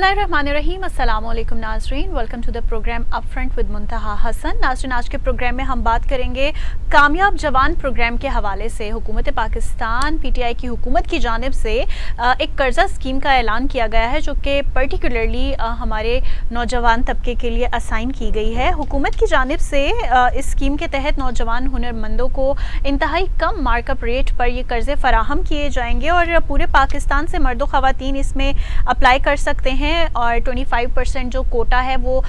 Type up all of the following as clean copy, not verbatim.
बिस्मिल्लाहिर्रहमानिर्रहीम। अस्सलाम वालेकुम नाज़रीन, welcome to the program upfront with Muntaha Hasan. नाज़रीन, आज के प्रोग्राम में हम बात करेंगे कामयाब जवान प्रोग्राम के हवाले से। हुकूमत पाकिस्तान पीटीआई की हुकूमत की जानिब से एक कर्जा स्कीम का ऐलान किया गया है, जो कि पर्टिकुलरली हमारे नौजवान तबके के लिए असाइन की गई है। हुकूमत की जानिब से इस स्कीम के तहत नौजवान हुनरमंदों को इंतहाई कम मार्कअप रेट पर ये कर्जे फराहम किए जाएंगे और पूरे पाकिस्तान से मर्द व ख़वातीन इसमें अप्लाई कर सकते हैं। और 25% जो कोटा है वो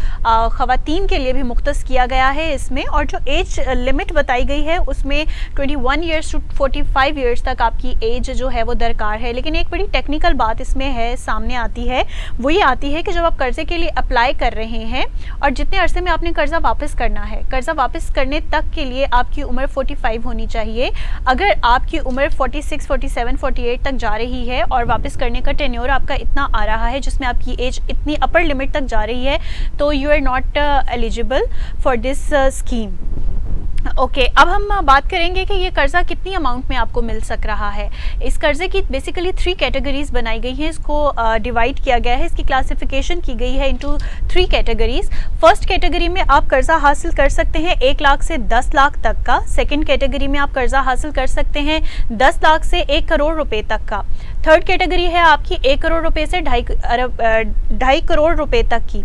ख़वातीन के लिए भी मुख्तस किया गया है इसमें। और जो एज लिमिट बताई गई है उसमें 21 ईयर्स टू 45 ईयर्स तक आपकी एज जो है वो दरकार है। लेकिन एक बड़ी टेक्निकल बात इसमें है, सामने आती है, वो ये आती है कि जब आप कर्ज़े के लिए अप्लाई कर रहे हैं और जितने अरसे में आपने कर्ज़ा वापस करना है, कर्ज़ा वापस करने तक के लिए आपकी उम्र 45 होनी चाहिए। अगर आपकी उम्र 46, 47, 48 तक जा रही है और वापस करने का टेन्योर आपका इतना आ रहा है जिसमें आपकी एज इतनी अपर लिमिट तक जा रही है, तो you are not eligible for this scheme. Okay, अब हम बात करेंगे कि ये कर्ज़ा कितनी अमाउंट में आपको मिल सक रहा है। इस कर्ज़े की बेसिकली 3 कैटेगरीज बनाई गई हैं, इसको डिवाइड किया गया है, इसकी क्लासिफिकेशन की गई है इनटू 3 कैटेगरीज। फर्स्ट कैटेगरी में आप कर्ज़ा हासिल कर सकते हैं 1 लाख से 10 लाख तक का। सेकंड कैटेगरी में आप कर्ज़ा हासिल कर सकते हैं 10 लाख से 1 करोड़ रुपए तक का। थर्ड कैटेगरी है आपकी 1 करोड़ रुपए से 2.5 करोड़ रुपए तक की।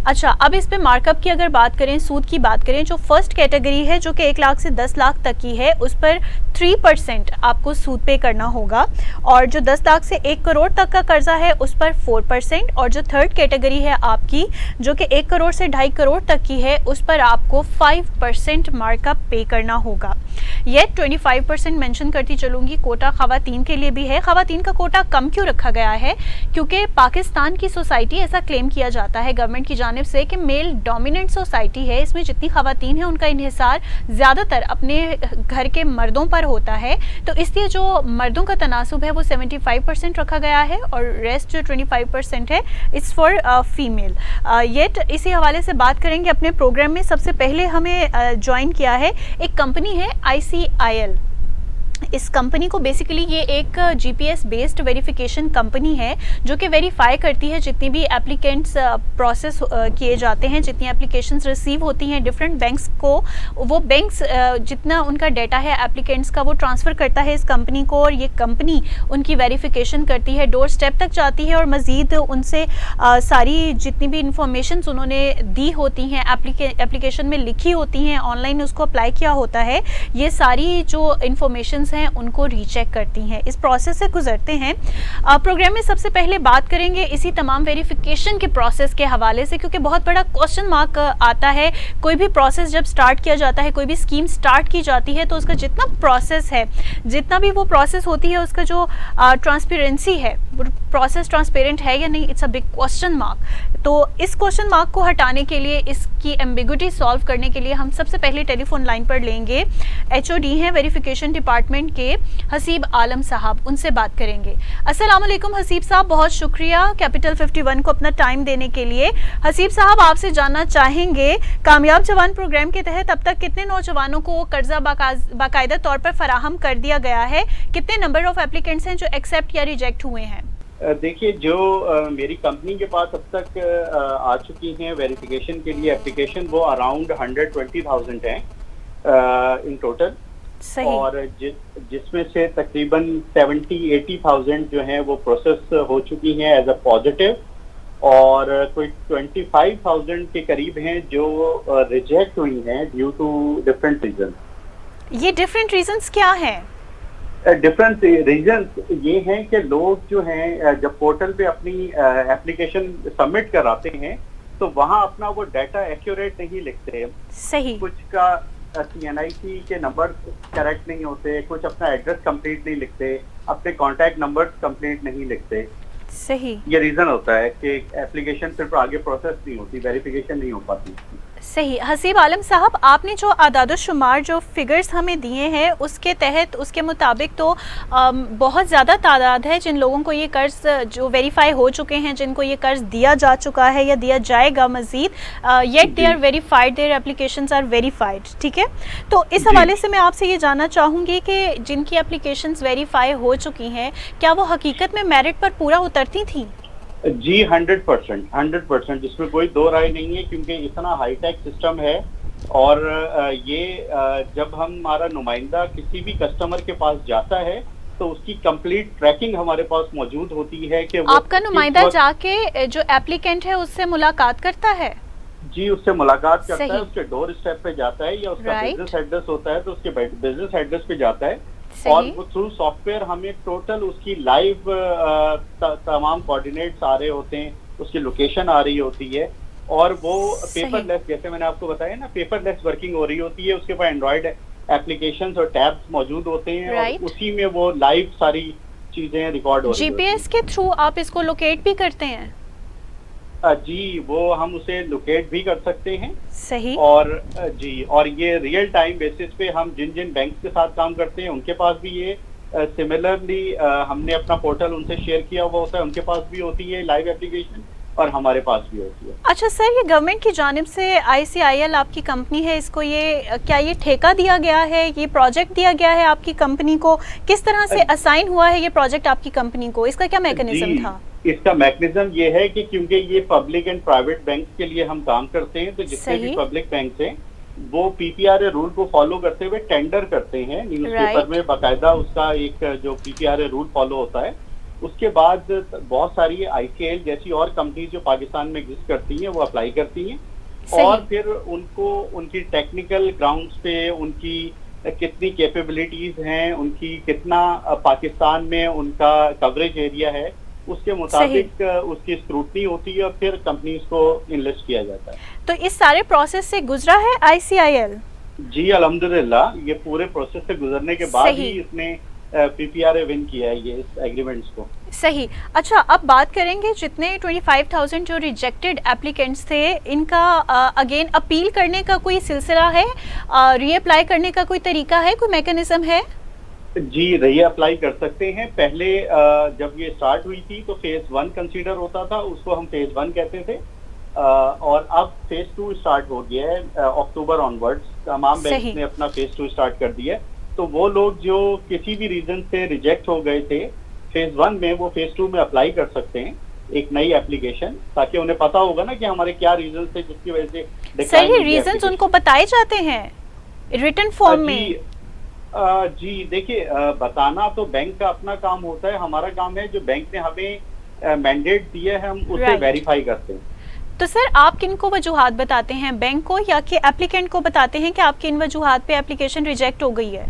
अच्छा, अब इस पे मार्कअप की अगर बात करें, सूद की बात करें, जो फर्स्ट कैटेगरी है जो कि 1 लाख से 10 लाख तक की है, उस पर 3% आपको सूद पे करना होगा। और जो 10 लाख से 1 करोड़ तक का कर्जा है उस पर 4%। और जो थर्ड कैटेगरी है आपकी जो कि 1 करोड़ से 2.5 करोड़ तक की है, उस पर आपको 5% मार्कअप पे करना होगा। ये 25% मेंशन करती चलूंगी, कोटा ख़वातीन के लिए भी है। ख़वातीन का कोटा कम क्यों रखा गया है? क्योंकि पाकिस्तान की सोसाइटी, ऐसा क्लेम किया जाता है गवर्नमेंट की जानिब से कि मेल डोमिनेंट सोसाइटी है, इसमें जितनी ख़वातीन हैं उनका इन्हिसार ज़्यादातर अपने घर के मर्दों पर होता है। तो इसलिए जो मर्दों का तनासुब है वो 75% रखा गया है और रेस्ट जो 25% है इट्स फॉर फीमेल। येट इसी हवाले से बात करेंगे अपने प्रोग्राम में। सबसे पहले हमें ज्वाइन किया है एक कंपनी है ICIL। इस कंपनी को बेसिकली ये एक GPS बेस्ड वेरिफिकेशन कंपनी है जो कि वेरीफाई करती है जितनी भी एप्लीकेंट्स प्रोसेस किए जाते हैं, जितनी एप्लीकेशंस रिसीव होती हैं डिफरेंट बैंक्स को, वो बैंक्स जितना उनका डाटा है एप्लीकेंट्स का वो ट्रांसफ़र करता है इस कंपनी को, और ये कंपनी उनकी वेरिफिकेशन करती है, डोर स्टेप तक जाती है और मज़ीद उनसे सारी जितनी भी इंफॉर्मेशंस उन्होंने दी होती हैं, एप्लीकेशन में लिखी होती हैं, ऑनलाइन उसको अप्लाई किया होता है, ये सारी जो इंफॉर्मेशन हैं उनको रीचेक करती हैं। इस प्रोसेस से गुजरते हैं। प्रोग्राम में सबसे पहले बात करेंगे इसी तमाम वेरिफिकेशन के प्रोसेस के हवाले से, क्योंकि बहुत बड़ा क्वेश्चन मार्क आता है। कोई भी प्रोसेस जब स्टार्ट किया जाता है, कोई भी स्कीम स्टार्ट की जाती है, तो उसका जितना प्रोसेस है, जितना भी वो प्रोसेस होती है, उसका जो ट्रांसपेरेंसी है, प्रोसेस ट्रांसपेरेंट है या नहीं, it's a big question mark. तो इस क्वेश्चन मार्क को हटाने के लिए, इसकी एम्बिग्युइटी सॉल्व करने के लिए हम सबसे पहले टेलीफोन लाइन पर लेंगे HOD हैं वेरिफिकेशन डिपार्टमेंट के हसीब आलम साहब, उनसे बात करेंगे। अस्सलाम वालेकुम हसीब साहब, बहुत शुक्रिया कैपिटल 51 को अपना टाइम देने के लिए। हसीब साहब, आपसे जानना चाहेंगे कामयाब जवान प्रोग्राम के तहत अब तक कितने नौजवानों को कर्जा बाकायदा तौर पर फराहम कर दिया गया है? कितने नंबर ऑफ एप्लीकेंट्स हैं जो एक्सेप्ट या रिजेक्ट हुए हैं? देखिए, जो मेरी कंपनी के पास अब तक आ चुकी हैं वेरिफिकेशन के लिए एप्लीकेशन, वो अराउंड 120,000 हैं इन टोटल। सही। और जिसमें से तकरीबन 70-80,000 जो हैं वो प्रोसेस हो चुकी हैं एज अ पॉजिटिव, और कोई 25,000 के करीब हैं जो रिजेक्ट हुई हैं ड्यू टू डिफरेंट रीजन। ये डिफरेंट रीजंस क्या हैं? डिफरेंट रीजंस ये हैं कि लोग जो हैं जब पोर्टल पे अपनी एप्लीकेशन सबमिट कराते हैं तो वहाँ अपना वो डाटा एक्यूरेट नहीं लिखते। सही। कुछ का CNIC के नंबर करेक्ट नहीं होते, कुछ अपना एड्रेस कंप्लीट नहीं लिखते, अपने कॉन्टैक्ट नंबर्स कंप्लीट नहीं लिखते। सही। ये रीजन होता है कि एप्लीकेशन सिर्फ आगे प्रोसेस नहीं होती, वेरिफिकेशन नहीं हो पाती। सही। हसीब आलम साहब, आपने जो आदाद-ओ-शुमार जो फिगर्स हमें दिए हैं उसके तहत, उसके मुताबिक तो बहुत ज़्यादा तादाद है जिन लोगों को ये कर्ज जो वेरीफाई हो चुके हैं, जिनको ये कर्ज दिया जा चुका है या दिया जाएगा मज़ीद, yet they are verified, their applications are verified. ठीक है, तो इस हवाले से मैं आपसे ये जानना चाहूँगी कि जिनकी एप्लीकेशंस वेरीफाई हो चुकी हैं, क्या वो हकीकत में मेरिट पर पूरा उतरती थी? जी 100%, इसमें कोई दो राय नहीं है, क्योंकि इतना हाईटेक सिस्टम है। और जब हमारा नुमाइंदा किसी भी कस्टमर के पास जाता है तो उसकी कंप्लीट ट्रैकिंग हमारे पास मौजूद होती है कि वो आपका किस नुमाइंदा वक्त। जो एप्लीकेंट है उससे मुलाकात करता है? जी, उससे मुलाकात करता है, सही। उसके डोर स्टेप पे जाता है, या उसका राइट। बिजनेस एड्रेस होता है तो उसके बिजनेस एड्रेस पे जाता है। और सही। वो थ्रू सॉफ्टवेयर हमें टोटल उसकी लाइव तमाम कोऑर्डिनेट्स आ रहे होते हैं, उसकी लोकेशन आ रही होती है। और वो सही। पेपरलेस, जैसे मैंने आपको बताया ना, पेपरलेस वर्किंग हो रही होती है। उसके पास एंड्रॉयड एप्लीकेशंस और टैब्स मौजूद होते हैं, और राइट। उसी में वो लाइव सारी चीजें रिकॉर्ड हो रही होती जीपीएस के थ्रू आप इसको लोकेट भी करते हैं? जी, वो हम उसे लोकेट भी कर सकते हैं। सही। और जी, और ये रियल टाइम बेसिस पे हम जिन जिन बैंक के साथ काम करते हैं उनके पास भी ये सिमिलरली हमने अपना पोर्टल उनसे शेयर किया हुआ होता है, उनके पास भी होती है लाइव एप्लीकेशन, और हमारे पास भी होती है। अच्छा सर, ये गवर्नमेंट की जानिब से आईसीआईएल आपकी कंपनी है, इसको क्या ये ठेका दिया गया है, ये प्रोजेक्ट दिया गया है आपकी कंपनी को? किस तरह से असाइन हुआ है ये प्रोजेक्ट आपकी कंपनी को? इसका क्या मैकेनिज्म जी, था? इसका मैकेनिज्म ये है कि क्योंकि ये पब्लिक एंड प्राइवेट बैंक के लिए हम काम करते हैं, तो जितने भी सही। पब्लिक बैंक हैं वो पीपीआरए रूल को फॉलो करते हुए टेंडर करते हैं न्यूज़पेपर राइट। में, बाकायदा उसका एक जो पीपीआरए रूल फॉलो होता है। उसके बाद बहुत सारी आईसीआईएल जैसी और कंपनी जो पाकिस्तान में एग्जिस्ट करती हैं वो अप्लाई करती हैं, और सही। फिर उनको उनकी टेक्निकल ग्राउंड्स पे उनकी कितनी कैपेबिलिटीज हैं, उनकी कितना पाकिस्तान में उनका कवरेज एरिया है, उसके मुताबिक उसकी स्क्रूटनी होती है, और फिर कंपनीज को इनलिस्ट किया जाता है। तो इस सारे प्रोसेस से गुजरा है आईसीआईएल? जी अल्हम्दुलिल्लाह, ये पूरे प्रोसेस से गुजरने के बाद सही। ही इसने पीपीआरए विन किया है ये इस एग्रीमेंट्स को। सही। अच्छा, अब बात करेंगे जितने 25,000 जो रिजेक्टेड एप्लीकेंट्स थे, इनका अगेन अपील करने का कोई सिलसिला है? रीअप्लाई करने का कोई तरीका है, कोई मैकेनिज्म है? जी, री अप्लाई कर सकते हैं। पहले जब ये स्टार्ट हुई थी तो फेज 1 कंसीडर होता था, उसको हम फेज 1 कहते थे। और अब फेज 2 स्टार्ट हो गया है, अक्टूबर ऑनवर्ड्स तमाम बैंक ने अपना फेज 2 स्टार्ट कर दिया है। तो वो लोग जो किसी भी रीजन से रिजेक्ट हो गए थे फेज 1 में, वो फेज 2 में अप्लाई कर सकते हैं एक नई एप्लीकेशन, ताकि उन्हें पता होगा ना कि हमारे क्या रीजन थे जिसकी वजह से। सर, ये रीजंस उनको बताए जाते हैं रिटन फॉर्म में? जी देखिए, बताना तो बैंक का अपना काम होता है, हमारा काम है जो बैंक ने हमें मैंडेट दिया है हम उसे वेरीफाई करते हैं। तो सर, आप किन को वजूहात बताते हैं, बैंक को या कि एप्लीकेंट को बताते हैं कि आपकी इन वजूहात पे एप्लीकेशन रिजेक्ट हो गई है?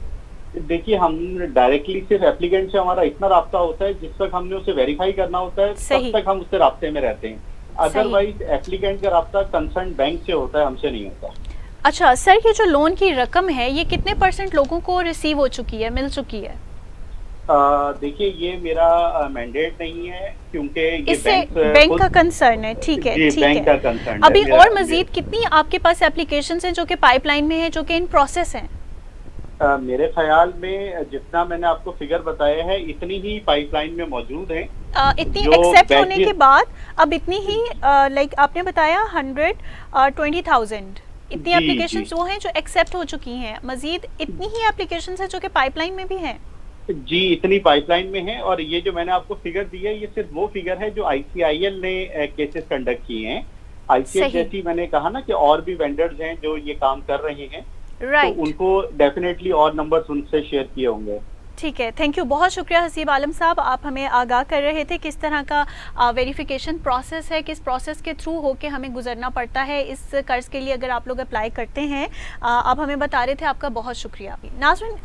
देखिए, हम डायरेक्टली सिर्फ एप्लीकेंट से हमारा इतना राब्ता होता है जिस तक हमने उसे वेरीफाई करना होता है तब तक हम उससे राब्ते में रहते हैं। अदरवाइज एप्लीकेंट का राब्ता कंसर्न बैंक से होता है, हमसे नहीं होता। अच्छा सर, ये जो लोन की रकम है ये कितने % लोगों को रिसीव हो चुकी है, मिल चुकी है? देखिए, ये मेरा मैंडेट नहीं है, क्योंकि ये बैंक का कंसर्न है। ठीक है, ठीक बैंक है। का कंसर्न अभी और मजीद कितनी आपके पास एप्लीकेशंस हैं जो कि पाइपलाइन में है, जो कि इन प्रोसेस हैं? मेरे ख्याल में जितना मैंने आपको फिगर बताया है इतनी ही पाइपलाइन में मौजूद हैं। इतनी एक्सेप्ट होने के बाद अब इतनी ही लाइक आपने बताया 120,000 इतनी एप्लीकेशंस वो हैं जो एक्सेप्ट हो चुकी हैं, मजीद इतनी ही एप्लीकेशंस हैं जो कि पाइपलाइन में भी हैं? जी, इतनी पाइपलाइन में है। और ये जो मैंने आपको फिगर दी है ये सिर्फ वो फिगर है जो आईसीआईएल ने केसेस कंडक्ट किए हैं। आईसीआईएल जैसी मैंने कहा ना कि और भी वेंडर्स हैं जो ये काम कर रहे हैं, तो उनको डेफिनेटली और नंबर्स उनसे शेयर किए होंगे। ठीक है, थैंक यू, बहुत शुक्रिया हसीब आलम साहब, आप हमें आगाह कर रहे थे किस तरह का वेरिफिकेशन प्रोसेस है, किस प्रोसेस के थ्रू होके हमें गुजरना पड़ता है इस कर्ज के लिए अगर आप लोग अप्लाई करते हैं। आप हमें बता रहे थे, आपका बहुत शुक्रिया। नाज़रीन,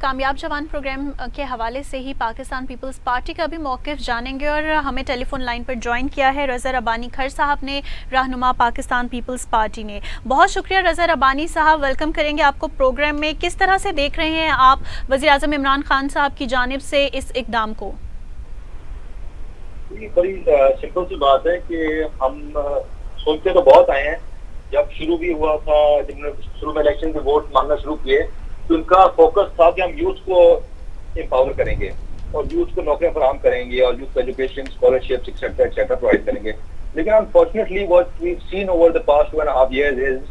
कामयाब जवान प्रोग्राम के हवाले से ही पाकिस्तान पीपल्स पार्टी का भी मौक़िफ़ जानेंगे, और हमें टेलीफोन लाइन पर ज्वाइन किया है रज़ा रब्बानी खर साहब ने, रहनुमा पाकिस्तान पीपल्स पार्टी ने। बहुत शुक्रिया रज़ा रब्बानी साहब, वेलकम करेंगे आपको प्रोग्राम में। किस तरह से देख रहे हैं आप वज़ीर-ए-आज़म इमरान खान साहब की जानिब से इस इक़दाम को? बड़ी सिंपल सी बात है कि हम सोचते तो बहुत आए हैं। जब शुरू भी हुआ था, जब हमने शुरू में इलेक्शन के वोट मांगना शुरू किए तो उनका फोकस था कि हम यूथ को एम्पावर करेंगे और यूथ को नौकरियां फराहम करेंगे और यूथ को एजुकेशन, स्कॉलरशिप्स एक्सेट्रा प्रोवाइड करेंगे। लेकिन unfortunately what we seen over the past 1.5 years is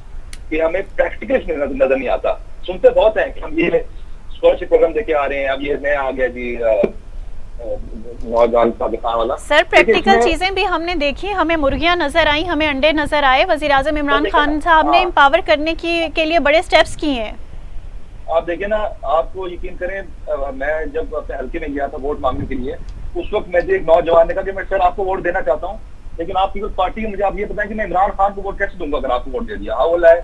कि हमें प्रैक्टिकल नजर नहीं आता। सुनते बहुत हैं कि हम ये स्कॉलरशिप प्रोग्राम देके आ रहे हैं, अब ये नया आ गया जी नौजवान पाकिस्तान वाला। सर प्रैक्टिकल चीजें भी हमने देखी, हमें मुर्गियां नजर आई, हमें अंडे नजर आए। वजीर आजम इमरान खान साहब ने एम्पावर करने के लिए बड़े स्टेप्स किए हैं। आप देखिए ना, आपको यकीन करें, मैं जब अपने हल्के में गया था वोट मांगने के लिए, उस वक्त मुझे एक नौजवान ने कहा कि मैं सर आपको वोट देना चाहता हूँ, लेकिन आप पीपल्स पार्टी है, मुझे आप ये बताएं कि मैं इमरान खान को वोट कैसे दूंगा अगर आपको वोट दे दिया। How will I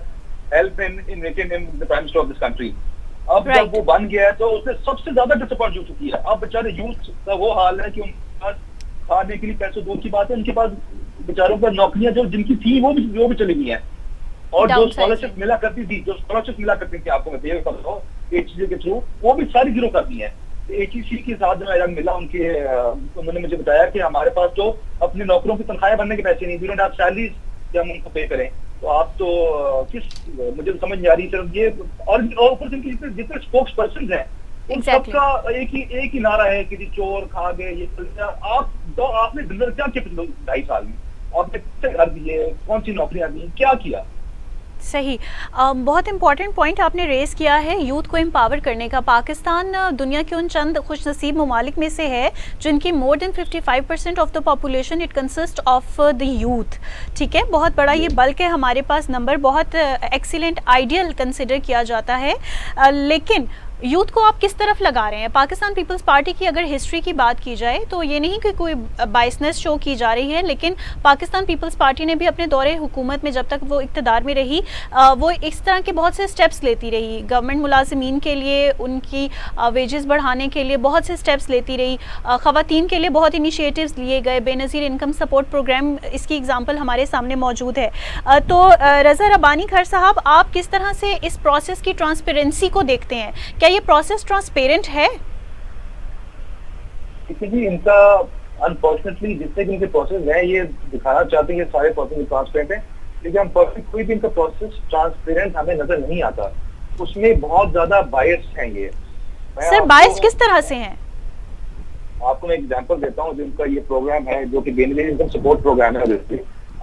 help in making him the prime minister of this country. अब जब वो बन गया है तो उसने सबसे ज्यादा डिसअपॉइंट हो चुकी है। अब बेचारे यूथ का वो हाल है कि उनके पास खाने के लिए पैसे दूर की बात है, उनके पास बेचारों पर नौकरियां जो जिनकी थी वो भी चली गई हैं, और जो स्कॉलरशिप मिला करती थी आपको मैं ये बता रहा हूँ HEC के थ्रू, वो भी सारी जीरो कर दी है। HEC के साथ जो मिला उन्होंने मुझे बताया कि हमारे पास तो अपने नौकरों की तनख्वाहें भरने के पैसे नहीं, वी डोंट हैव सैलरीज कि हम उनको पे करें। तो आप तो मुझे तो समझ नहीं आ रही सिर्फ ये, और ऊपर से जितने स्पोक्स पर्सन हैं उन सबका एक ही नारा है कि चोर खा गए ये। आपने क्या किया पिछले 2.5 साल में? आपने कितने घर दिए, कौन सी नौकरियां दी, क्या किया? सही, बहुत इंपॉर्टेंट पॉइंट आपने रेस किया है यूथ को एम्पावर करने का। पाकिस्तान दुनिया के उन चंद खुशनसीब ममालिक में से है जिनकी more than 55% of the population it consist of the youth. ठीक है, बहुत बड़ा ये बल्क है हमारे पास, नंबर बहुत एक्सीलेंट आइडियल कंसिडर किया जाता है। लेकिन यूथ को आप किस तरफ लगा रहे हैं? पाकिस्तान पीपल्स पार्टी की अगर हिस्ट्री की बात की जाए तो ये नहीं कि कोई बायसनेस शो की जा रही है, लेकिन पाकिस्तान पीपल्स पार्टी ने भी अपने दौरे हुकूमत में जब तक वो इक़्तिदार में रही वो इस तरह के बहुत से स्टेप्स लेती रही। गवर्नमेंट मुलाजिमीन के लिए उनकी वेजेस बढ़ाने के लिए बहुत से स्टेप्स लेती रही, ख़वातीन के लिए बहुत इनिशिएटिव्स लिए गए, बेनज़ीर इनकम सपोर्ट प्रोग्राम इसकी एग्जाम्पल हमारे सामने मौजूद है। तो रज़ा रब्बानी खर साहब, आप किस तरह से इस प्रोसेस की ट्रांसपेरेंसी को देखते हैं? क्या ये प्रोसेस ट्रांसपेरेंट है? क्योंकि इनका अनफॉर्चुनेटली जितने भी इनके प्रोसेस हैं ये दिखाना चाहते हैं ये सारे प्रोसेस ट्रांसपेरेंट हैं, लेकिन अनफॉर्चुनेटली कोई भी इनका प्रोसेस ट्रांसपेरेंट हमें नजर नहीं आता। उसमें बहुत ज्यादा बायस हैं ये। सर बायस किस तरह से हैं? आपको मैं एग्जांपल देता हूँ। जिनका ये प्रोग्राम है जो कि बेनजीर इनकम सपोर्ट प्रोग्राम है,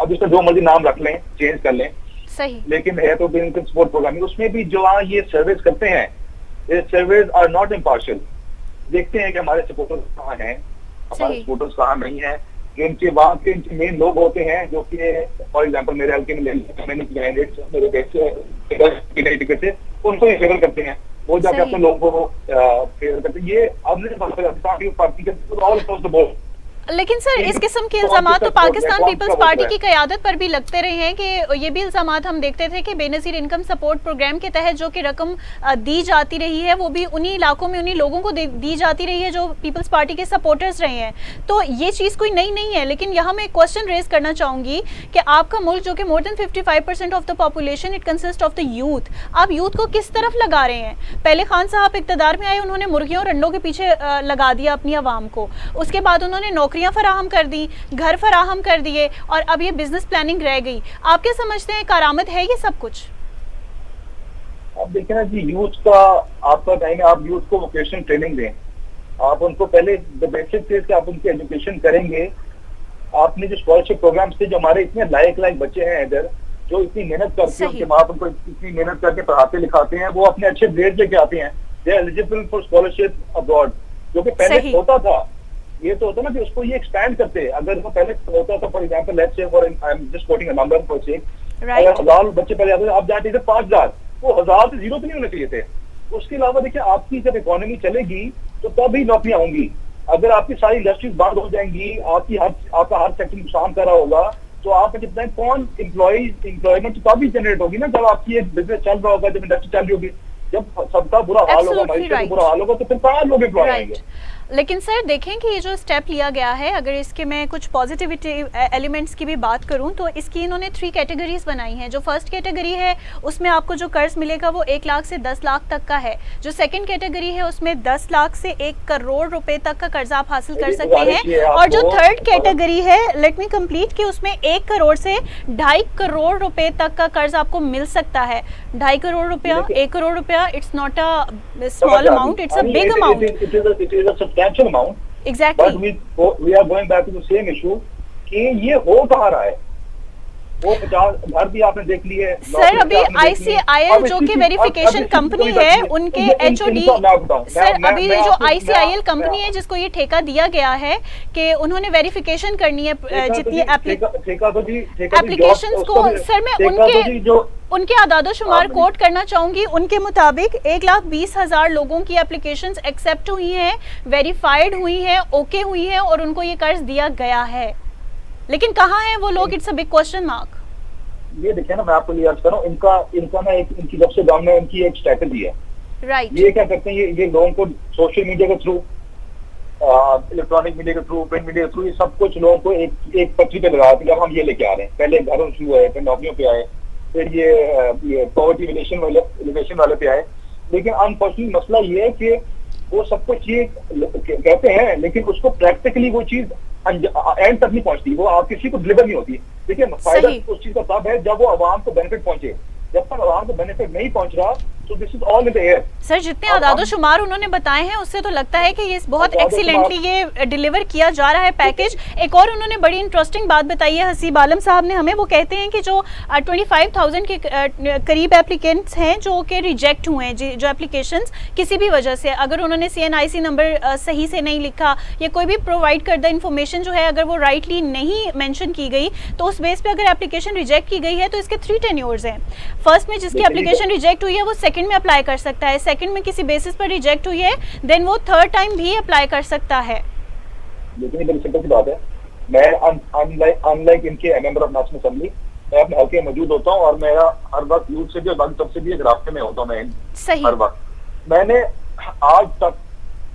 अब इसका जो मर्जी नाम रख लें, चेंज कर लें, सही, लेकिन है तो बेनजीर इनकम सपोर्ट प्रोग्राम। उसमें भी जो ये सर्विस करते हैं, ये सर्वेज आर नॉट इम्पार्शियल। देखते हैं कि हमारे सपोर्टर्स कहाँ हैं, हमारे सपोर्टर्स कहाँ नहीं है, जो इनके वहाँ के इनके मेन लोग होते हैं जो कि फॉर एग्जांपल मेरे हल्के में मैंने कैंडिडेट्स मेरे टिकट से उनको ये फेवर करते हैं, वो जाके अपने लोगों को फेवर करते हैं। ये अपने पार्टी के ऑल अक्रॉस द बोर्ड। लेकिन सर इस किस्म के इल्जाम तो पाकिस्तान पीपल्स पार्टी की क़यादत पर भी लगते रहे हैं कि ये भी इल्जाम हम देखते थे कि बेनज़ीर इनकम सपोर्ट प्रोग्राम के तहत जो कि रकम दी जाती रही है वो भी उन्हीं इलाकों में उन्हीं लोगों को दी जाती रही है जो पीपल्स पार्टी के सपोर्टर्स रहे हैं। तो ये चीज़ कोई नई नहीं है, लेकिन यहाँ मैं एक क्वेश्चन रेज करना चाहूँगी कि आपका मुल्क जो कि more than 55% of the population it consist of the youth, आप यूथ को किस तरफ लगा रहे हैं? पहले खान साहब इक़्तिदार में आए, उन्होंने मुर्गियों और अंडों के पीछे लगा दिया अपनी आवाम को, उसके बाद उन्होंने नौकरियां फराहम कर दी, घर फराहम कर दिए, और अब ये बिजनेस प्लानिंग रह गई। आप क्या समझते हैं, कारामद है ये सब कुछ? आप देखें ना जी, यूथ का आपका टाइम है, आप यूथ को वोकेशनल ट्रेनिंग दें, आप उनको पहले बेसिक चीज के आप उनकी एजुकेशन करेंगे। आपने जो स्कॉलरशिप प्रोग्राम से जो हमारे इतने लायक बच्चे हैं इधर जो इतनी मेहनत करके उनके माँ बाप उनको इतनी मेहनत करके पढ़ाते लिखाते हैं, वो अपने अच्छे ग्रेड लेके आते हैं, they are eligible for scholarship abroad, जो कि पहले होता था। ये तो होता ना कि उसको ये एक्सपैंड करते हैं। अगर वो पहले होता था for example let's say for I am just coating a number for sake, अगर 1000 बच्चे पहले आते थे, अब जाते थे 5000, वो 1000 से जीरो तो नहीं होने चाहिए थे। उसके अलावा देखिए आपकी जब इकोनॉमी चलेगी तो तभी नौकरियां होंगी। अगर आपकी सारी इंडस्ट्रीज बंद हो जाएंगी, आपका हर सेक्टर नुकसान कर रहा होगा, तो आप मुझे बताएं कौन एम्प्लॉयमेंट तभी जनरेट होगी ना जब आपकी एक बिजनेस चल रहा होगा, जब इंडस्ट्री चल रही होगी। जब सबका बुरा हाल होगा, माइशत का बुरा हाल होगा, तो फिर कहाँ लोग एम्प्लॉय आएंगे? लेकिन सर देखें कि ये जो स्टेप लिया गया है, अगर इसके मैं कुछ पॉजिटिविटी एलिमेंट्स की भी बात करूं तो इसकी इन्होंने 3 कैटेगरीज बनाई हैं। जो फर्स्ट कैटेगरी है उसमें आपको जो कर्ज मिलेगा वो 1 लाख से 10 लाख तक का है। जो सेकंड कैटेगरी है उसमें 10 लाख से 1 करोड़ रुपए तक का कर्ज आप हासिल कर सकते हैं। और जो थर्ड कैटेगरी है, लेट मी कंप्लीट, कि उसमें 1 करोड़ से 2.5 करोड़ रुपए तक का कर्ज आपको मिल सकता है। 2.5 करोड़ रुपया, 1 करोड़ रुपया, it's not a small amount, it's a big amount. substantial amount. Exactly. But we are going back to the same issue कि ये हो कहाँ रहा है? वो 50 घर भी आपने देख ली है। सर अभी ICIL जो कि वेरिफिकेशन कंपनी है उनके HOD, सर अभी जो ICIL कंपनी है जिसको ये ठेका दिया गया है कि उन्होंने वेरिफिकेशन करनी है जितनी एप्लीकेशंस को, सर मैं उनके आदादोशुमार कोट करना चाहूंगी। उनके मुताबिक 1,20,000 लोगों की एप्लीकेशंस एक्सेप्ट हुई हैं, वेरीफाइड हुई हैं, ओके हुई हैं और उनको ये कर्ज दिया गया है, लेकिन कहाँ हैं वो लोग? It's a big question mark. ये देखिए ना, मैं आपको ये अर्ज कर रहा हूँ, इनका ना इनकी जब से गवर्नमेंट इनकी एक स्ट्रेटेजी है, राइट। ये क्या करते हैं, ये लोगों को सोशल मीडिया के थ्रू, इलेक्ट्रॉनिक मीडिया के थ्रू, प्रिंट मीडिया के थ्रू, ये सब कुछ लोगों को एक पटरी पे लगा दिया। हम ये लेके आ रहे हैं, पहले घरों शुरू हुए, फिर नौकरियों पे आए, फिर ये पॉवर्टी एलिवेशन वाले पे आए। लेकिन अनफॉर्चुनेट मसला ये है कि वो सब कुछ ये कहते हैं, लेकिन उसको प्रैक्टिकली वो चीज एंड तक नहीं पहुंचती, वो आप किसी को डिलीवर नहीं होती। देखिए फायदा उस चीज का तब है जब वो आवाम को बेनिफिट पहुंचे, जब तक आवाम को बेनिफिट नहीं पहुंच रहा तो this is all in the air. Sir जितने आदादोशुमार उन्होंने बताए हैं उससे तो लगता है कि ये बहुत एक्सीलेंटली ये डिलीवर किया जा रहा है पैकेज। एक और उन्होंने बड़ी इंटरेस्टिंग बात बताई है हसीब आलम साहब ने हमें, वो कहते हैं कि जो 25,000 के करीब एप्लीकेंट्स हैं जो कि रिजेक्ट हुए हैं, जो एप्लीकेशंस किसी भी वजह से, अगर उन्होंने CNIC नंबर सही से नहीं लिखा या कोई भी प्रोवाइड करदा इन्फॉर्मेशन जो है अगर वो राइटली नहीं मेंशन की गई, तो उस बेस पे अगर एप्लीकेशन रिजेक्ट की गई है तो इसके 3 टेन्योर्स हैं। फर्स्ट में जिसकी एप्लीकेशन रिजेक्ट हुई है वो सेकंड में अप्लाई कर सकता है, सेकंड में किसी बेसिस पर रिजेक्ट हुई है देन वो थर्ड टाइम भी अप्लाई कर सकता है। लेकिन बड़ी सिंपल सी बात है, मैं अनलाइक इनके मेंबर ऑफ नेशनल असेंबली, मैं अपने हल्के मौजूद होता हूँ और मेरा हर वक्त यूथ से भी और बाकी सबसे भी एक रास्ते में होता हूँ मैं सही। हर वक्त मैंने आज तक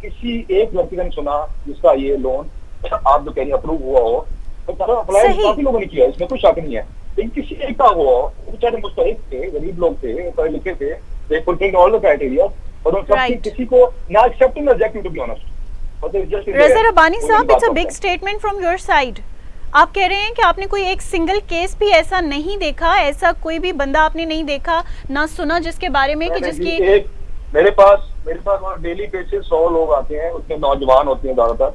किसी एक व्यक्ति का नहीं सुना जिसका ये लोन आप जो कह रही अप्रूव हुआ हो, तो अप्लाई काफी लोगों ने किया, इसमें कोई शक नहीं है, लेकिन किसी एक का हुआ हो, बेचारे मुस्तहिक थे, गरीब लोग थे, पढ़े लिखे थे, they fulfilled all the criteria, और उन सब किसी को ना एक्सेप्टिंग ना रिजेक्टिंग टू बी ऑनेस्ट। रज़ा रब्बानी साहब, it's a big statement from your side. आप कह रहे हैं कि आपने कोई एक सिंगल केस भी ऐसा नहीं देखा, ऐसा कोई भी बंदा आपने नहीं देखा ना सुना जिसके बारे में कि जिसकी मेरे पास डेली बेसिस 100 लोग आते हैं, उसमें नौजवान होते हैं ज्यादातर,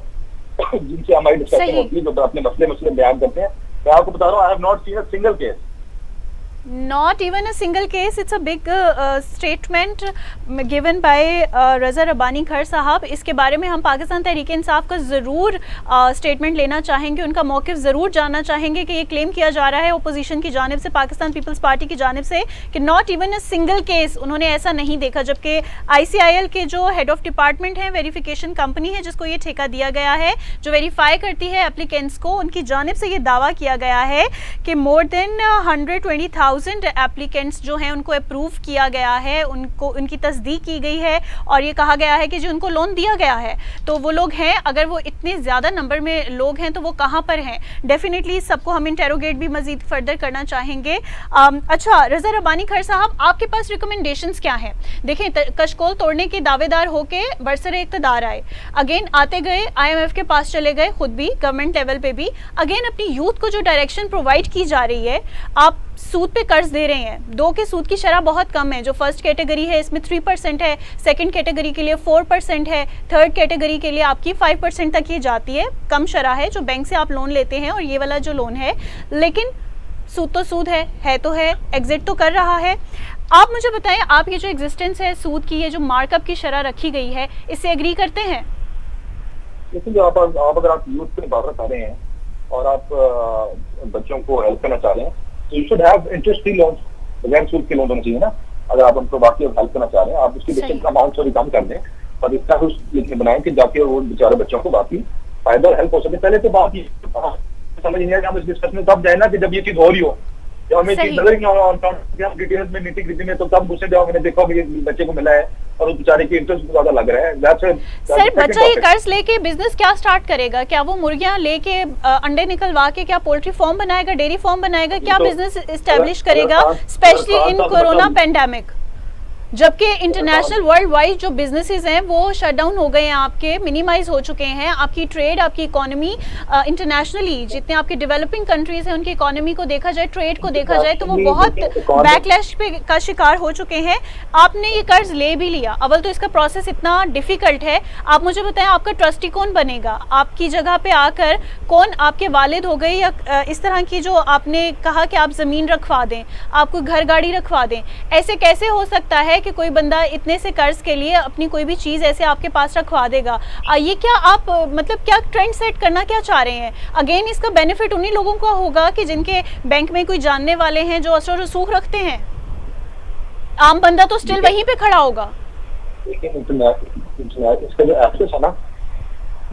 जिनसे हमारी डिस्कशन होती है, जो अपने मसले बयान करते हैं। मैं आपको बता रहा हूँ, I have not seen a single case, Not even a single case. It's a big statement given by रज़ा रब्बानी खर साहब। इसके बारे में हम पाकिस्तान तहरीक इंसाफ का ज़रूर स्टेटमेंट लेना चाहेंगे, उनका मौक़िफ़ ज़रूर जानना चाहेंगे कि ये क्लेम किया जा रहा है अपोजिशन की जानिब से, पाकिस्तान पीपल्स पार्टी की जानिब से, कि not even a single case उन्होंने ऐसा नहीं देखा, जबकि ICIL के जो हेड ऑफ डिपार्टमेंट है, वेरिफिकेशन कंपनी है जिसको ये ठेका दिया गया है, जो वेरीफाई करती है एप्लीकेंट्स को, उनकी जानिब से ये दावा किया गया है कि मोर देन 120,000 एप्लीकेंट्स जो हैं उनको अप्रूव किया गया है, उनको उनकी तस्दीक की गई है और ये कहा गया है कि जो उनको लोन दिया गया है तो वो लोग हैं, अगर वो इतने ज़्यादा नंबर में लोग हैं तो वो कहाँ पर हैं। डेफिनेटली सबको हम इंटेरोगेट भी मज़ीद फर्दर करना चाहेंगे। अच्छा रज़ा रब्बानी खर साहब, आपके पास रिकमेंडेशंस क्या हैं? देखें, कशकोल तोड़ने के दावेदार होके बरसरे इक़्तिदार आए, अगेन आते गए, IMF के पास चले गए, खुद भी गवर्नमेंट लेवल पे भी, अगेन अपनी यूथ को जो डायरेक्शन प्रोवाइड की जा रही है, आप सूद पे कर्ज दे रहे हैं। 2 के सूद की शरह बहुत कम है, जो फर्स्ट कैटेगरी है इसमें 3% है, सेकंड कैटेगरी के लिए 4% है, थर्ड कैटेगरी के लिए आपकी 5% तक ये जाती है, कम शरह है जो बैंक से आप लोन लेते हैं और ये वाला जो लोन है। लेकिन सूद तो सूद है तो है, एग्जिट तो कर रहा है। आप मुझे बताएं, आप ये जो एग्जिस्टेंस है सूद की, ये जो मार्कअप की शरह रखी गई है, इससे एग्री करते हैं? देखिए, आप अगर आप यूथ पे बात कर रहे हैं और आप बच्चों को हेल्प करना चाह रहे हैं, You should have interest free loans, बगैर सूद के लोन होने चाहिए ना। अगर आप उनको वाकई हेल्प करना चाह रहे हैं, आप उसकी बेसिक अमाउंट थोड़ी कम कर दें और इतना कुछ लिखने बनाएं कि जाके वो बेचारे बच्चों को बाकी फायदा और हेल्प हो सके। पहले तो बात ये समझ नहीं आया कि हम इस डिस्कशन में तब जाए ना कि जब ये चीज हो रही हो, जब हमें चीज नजर नहीं आ डिटेल्स में नीति ग्रिटी में, तो तब मुझसे जब मैंने देखा बच्चे को मिला है और उस बेचारे की इंटरेस्ट ज्यादा लग रहा है। सर बच्चा ये कर्ज लेके बिजनेस क्या स्टार्ट करेगा? क्या वो मुर्गियां लेके अंडे निकलवा के क्या पोल्ट्री फार्म बनाएगा, डेयरी फार्म बनाएगा, क्या बिजनेस एस्टेब्लिश करेगा, स्पेशली इन कोरोना पेंडेमिक? जबकि इंटरनेशनल वर्ल्ड वाइड जो बिजनेसेस हैं वो शट डाउन हो गए हैं, आपके मिनिमाइज हो चुके हैं, आपकी ट्रेड, आपकी इकोनॉमी इंटरनेशनली जितने आपके डेवलपिंग कंट्रीज हैं उनकी इकोनॉमी को देखा जाए, ट्रेड को देखा जाए तो वो बहुत बैकलैश का शिकार हो चुके हैं। आपने ये कर्ज ले भी लिया, अव्वल तो इसका प्रोसेस इतना डिफिकल्ट है। आप मुझे बताएं आपका ट्रस्टी कौन बनेगा, आपकी जगह पे आकर कौन, आपके वालिद हो गए या इस तरह की जो आपने कहा कि आप ज़मीन रखवा दें, आपको घर गाड़ी रखवा दें, ऐसे कैसे हो सकता है कि कोई बंदा इतने से कर्ज के लिए अपनी कोई भी चीज़ ऐसे आपके पास रखवा देगा? ये क्या आप मतलब क्या ट्रेंड सेट करना क्या चाह रहे हैं? अगेन इसका बेनिफिट उन्हीं लोगों का होगा कि जिनके बैंक में कोई जानने वाले हैं, जो असर रसूख रखते हैं। आम बंदा तो स्टिल वहीं पे खड़ा होगा। लेकिन इसका जो एक्सेस है ना,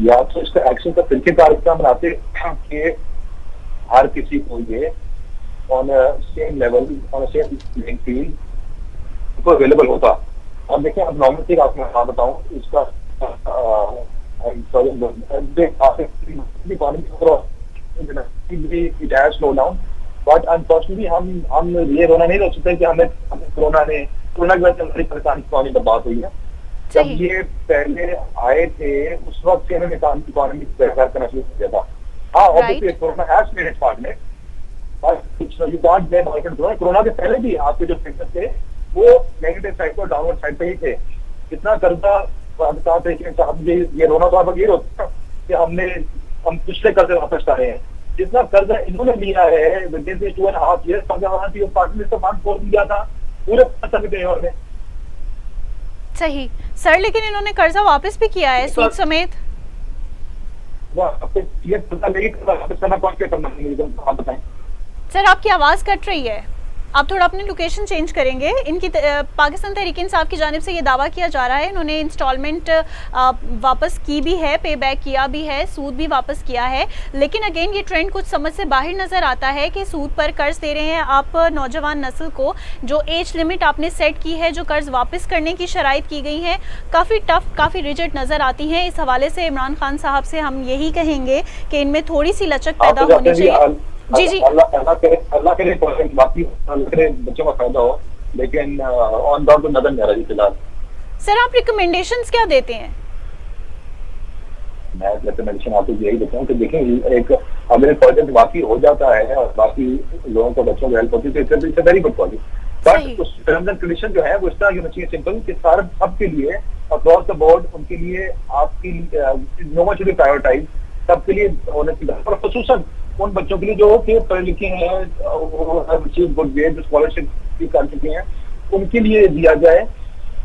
या तो इसका एक्सेस का तरीके कार्यक्रम बनाते कि हर किसी को ये on same level, on same playing field को अवेलेबल होता। अब देखिए, अब नॉर्मल चीज आपको मैं बताऊं, इसका स्लो डाउन, बट अनफॉर्चुनेटली हम ये रोना नहीं रोक सकते कि हमें कोरोना की वजह से हमारी परेशानी इकोनॉमी पर बात हुई है। जब ये पहले आए थे उस वक्त से इन्होंने इकोनॉमी बेहतर करना शुरू किया था। हाँ, obviously corona has played its part में, but you can't blame corona के पहले भी आपके जो फिगर्स थे वो नेगेटिव साइड पर, डाउनवर्ड साइड पे ही थे। कितना कर्जा ये रोना तो आप ये होता कि हम पिछले कर्जे वापस कर रहे हैं। जितना कर्जा इन्होंने लिया है विद इन 2.5 years, पार्टी ने तो मांग खोल दिया था पूरे 5 साल में। सही सर, लेकिन इन्होंने कर्जा वापस भी किया है सूद समेत। ये कर्जा नहीं वापस करना, कौन क्या करना, आप बताएं। सर आपकी आवाज कट रही है, आप थोड़ा अपनी लोकेशन चेंज करेंगे। इनकी पाकिस्तान तहरीक इंसाफ की जानिब से ये दावा किया जा रहा है इन्होंने इंस्टॉलमेंट वापस की भी है, पे बैक किया भी है, सूद भी वापस किया है, लेकिन अगेन ये ट्रेंड कुछ समझ से बाहर नज़र आता है कि सूद पर कर्ज दे रहे हैं आप नौजवान नस्ल को। जो एज लिमिट आपने सेट की है, जो कर्ज वापस करने की शराइत की गई हैं, काफ़ी टफ, काफ़ी रिजिड नज़र आती हैं। इस हवाले से इमरान खान साहब से हम यही कहेंगे कि इनमें थोड़ी सी लचक पैदा होनी चाहिए। जी जी, अल्लाह करे बाकी बच्चों का फायदा हो, लेकिन ऑन द तो नजर नहीं आ रहा जी फिलहाल। सर आप रिकमेंडेशंस क्या देते हैं? मैं रिकमेंडेशन आपको यही देता हूँ कि देखें, एक अगर प्रोजेक्ट बाकी हो जाता है और बाकी लोगों को, बच्चों को हेल्प होती है तो it's very good project. But उस टर्म्स एंड कंडीशन जो है वो इस तरह की होना चाहिए सिंपल कि सारे सबके लिए अक्रॉस द बोर्ड, उनके लिए आपकी नो मच बी प्रायोरिटाइज, सबके लिए होना चाहिए। और खसूसन उन बच्चों के लिए जो कि पढ़े लिखे हैं, गुड ग्रेड, स्कॉलरशिप भी कर चुके हैं, उनके लिए दिया जाए,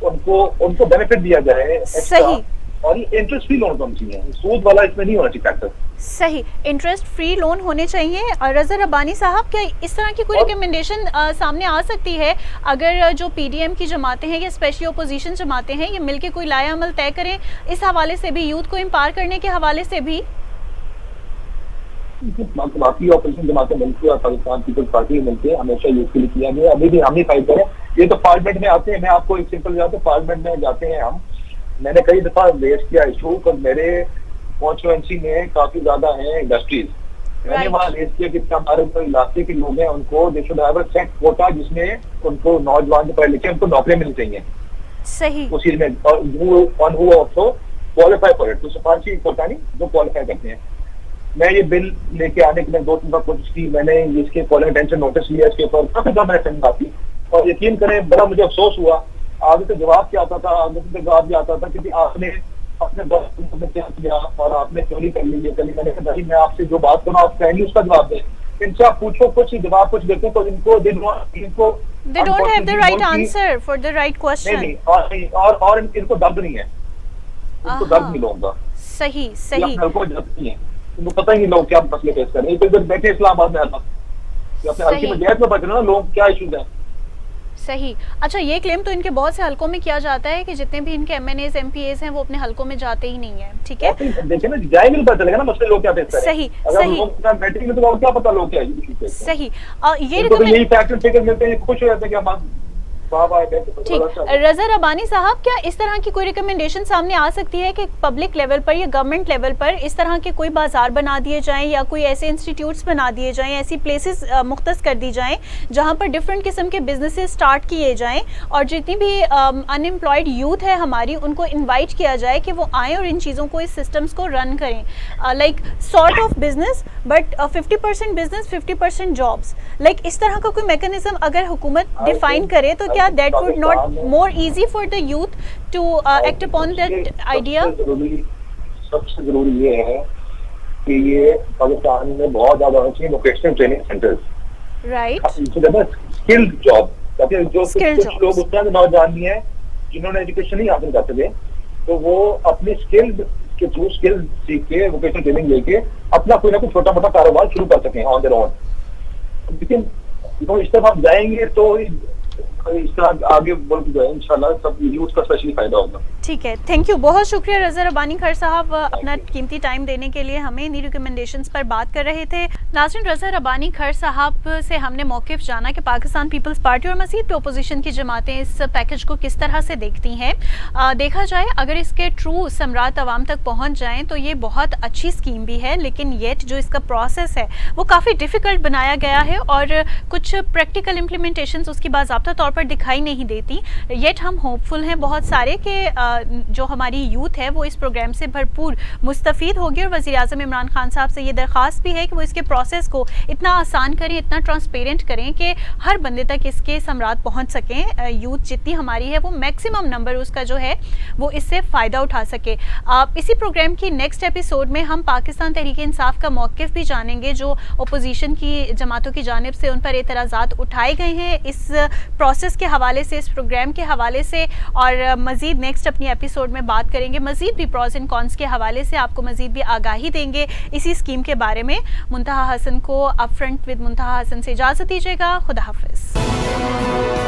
उनको बेनिफिट दिया जाए। सही। और ये इंटरेस्ट फ्री लोन होना चाहिए, सूद वाला इसमें नहीं होना चाहिए फैक्टर। सही, इंटरेस्ट फ्री लोन होने चाहिए। और रज़ा रब्बानी साहब, क्या इस तरह की कोई रिकमेंडेशन सामने आ सकती है अगर जो पीडीएम की जमातें हैं या स्पेशली अपोजिशन जमातें हैं ये मिलके कोई लाया अमल तय करें, इस हवाले से भी, यूथ को एम्पावर करने के हवाले से भी? बाकी ऑपोजिशन जमातें मिलती है और पाकिस्तान पीपल्स पार्टी मिलती है, हमेशा यूथ के लिए किया गया, अभी भी हम ही फाइट करें। ये तो पार्लियामेंट में आते हैं, मैं आपको एक सिंपल जाते हैं, पार्लियामेंट में जाते हैं हम, मैंने कई दफा रेज किया इशू, पर मेरे कॉन्स्टिट्यूएंसी में काफी ज्यादा है इंडस्ट्रीज, मैंने वहाँ रेज किया कि हमारे जो इलाके के लोग हैं उनको they should have a set quota जिसमें उनको नौजवान जो पढ़े लिखे उनको नौकरी मिलनी चाहिए। सही। उसी में ऑल्सो क्वालिफाई फॉर इट, तो सिफारशी कोटा नहीं, जो क्वालिफाई करते हैं। मैं ये बिल लेके आने के लिए 2-3 बार कोशिश की, मैंने इसके कॉलिंग अटेंशन नोटिस लिया इसके ऊपर, काफी ज्यादा मैंने सेंड बात की, और यकीन करें बड़ा मुझे अफसोस हुआ। आगे से जवाब क्या आता था, आगे से जवाब भी आता था क्योंकि आपने अपने दोस्तों में क्या किया और आपने चोरी कर ली, ये कर ली। मैंने कहा भाई मैं आपसे जो बात करूँ आप कहेंगे उसका जवाब दें, इनसे आप पूछो कुछ जवाब कुछ देते तो इनको they don't have the right answer for the right question। नहीं, और इनको दर्द नहीं है, इनको दर्द नहीं लोगों का। सही सही, को दर्द नहीं है, उनको पता ही नहीं लोग क्या मसले फेस कर रहे हैं। इधर बैठे इस्लामाबाद में आता अपने हल्के में जैत में बच रहे ना लोग, क्या इशूज है। सही। अच्छा, ये क्लेम तो इनके बहुत से हलकों में किया जाता है कि जितने भी इनके एमएनएस एमपीएस हैं वो अपने हलकों में जाते ही नहीं है। ठीक है, देखिए ना, जाएंगे तो पता चलेगा ना मसले लोग क्या फेस कर रहे हैं। सही सही, बैठेंगे में तो क्या पता लोग क्या इशू फेस कर रहे हैं। सही। ये यही फैक्ट फिगर मिलते हैं, खुश हो जाते हैं कि हम ठीक। रज़ा रबानी साहब, क्या इस तरह की कोई रिकमेंडेशन सामने आ सकती है कि पब्लिक लेवल पर या गवर्नमेंट लेवल पर इस तरह के कोई बाजार बना दिए जाएं या कोई ऐसे इंस्टीट्यूट्स बना दिए जाएं, ऐसी प्लेसेस मुख्तस कर दी जाएं जहां पर डिफरेंट किस्म के बिजनेसेस स्टार्ट किए जाएं और जितनी भी अनएम्प्लॉयड यूथ है हमारी, उनको इन्वाइट किया जाए कि वो आएँ और इन चीज़ों को, इस सिस्टम्स को रन करें, like sort of business but 50% business 50% jobs, like इस तरह का कोई मैकेनिज्म अगर हुकूमत डिफाइन करे तो क्या that would not more easy for the youth to act upon that idea? सबसे जरूरी ये है कि ये पाकिस्तान में बहुत ज्यादा होना चाहिए vocational training centres, right, skilled job, ताकि जो कुछ लोग उस तरह के नौजवान भी हैं जिन्होंने एजुकेशन नहीं हासिल कर सके, तो वो अपनी स्किल्ड के थ्रू स्किल सीख के वोकेशनल ट्रेनिंग लेके अपना कोई ना कोई छोटा मोटा कारोबार शुरू कर सकें ऑन देयर ओन। लेकिन इस तरफ आप जाएंगे तो इसका आगे बढ़ जाए, इंशाल्लाह सब यूथ का स्पेशली फायदा होगा। ठीक है, थैंक यू, बहुत शुक्रिया रज़ा रबानी खर साहब अपना कीमती टाइम देने के लिए। हमें इन्हीं रिकमेंडेशंस पर बात कर रहे थे। नाज़रीन, रज़ा रबानी खर साहब से हमने मौक़िफ़ जाना कि पाकिस्तान पीपल्स पार्टी और मज़ीद भी अपोजिशन की जमातें इस पैकेज को किस तरह से देखती हैं। देखा जाए अगर इसके ट्रू समरात अवाम तक पहुँच जाएँ तो ये बहुत अच्छी स्कीम भी है, लेकिन येट जो इसका प्रोसेस है वो काफ़ी डिफ़िकल्ट बनाया गया है और कुछ प्रैक्टिकल इम्प्लीमेंटेशंस उसकी बाज़ाब्ता तौर पर दिखाई नहीं देती। येट हम होपफुल हैं बहुत सारे कि जो हमारी यूथ है वो इस प्रोग्राम से भरपूर मुस्तफ़ीद होगी और वज़ीर-ए-आज़म इमरान खान साहब से ये दरख्वास्त भी है कि वो इसके प्रोसेस को इतना आसान करें, इतना ट्रांसपेरेंट करें कि हर बंदे तक इसके समरात पहुंच सकें। यूथ जितनी हमारी है वो मैक्सिमम नंबर उसका जो है वो इससे फ़ायदा उठा सके। इसी प्रोग्राम की नेक्स्ट एपिसोड में हम पाकिस्तान तहरीक-ए-इंसाफ का मौक़िफ़ भी जानेंगे, जो अपोजिशन की जमातों की जानिब से उन पर एतराज़ात उठाए गए हैं इस प्रोसेस के हवाले से, इस प्रोग्राम के हवाले से, और मज़ीद नेक्स्ट अपनी एपिसोड में बात करेंगे। मज़ीद भी प्रॉस एंड कॉन्स के हवाले से आपको मज़ीद भी आगाही देंगे इसी स्कीम के बारे में। मुंतहा हसन को अपफ्रंट विद मुंतहा हसन से इजाज़त दीजिएगा। खुदा हाफ़िज़।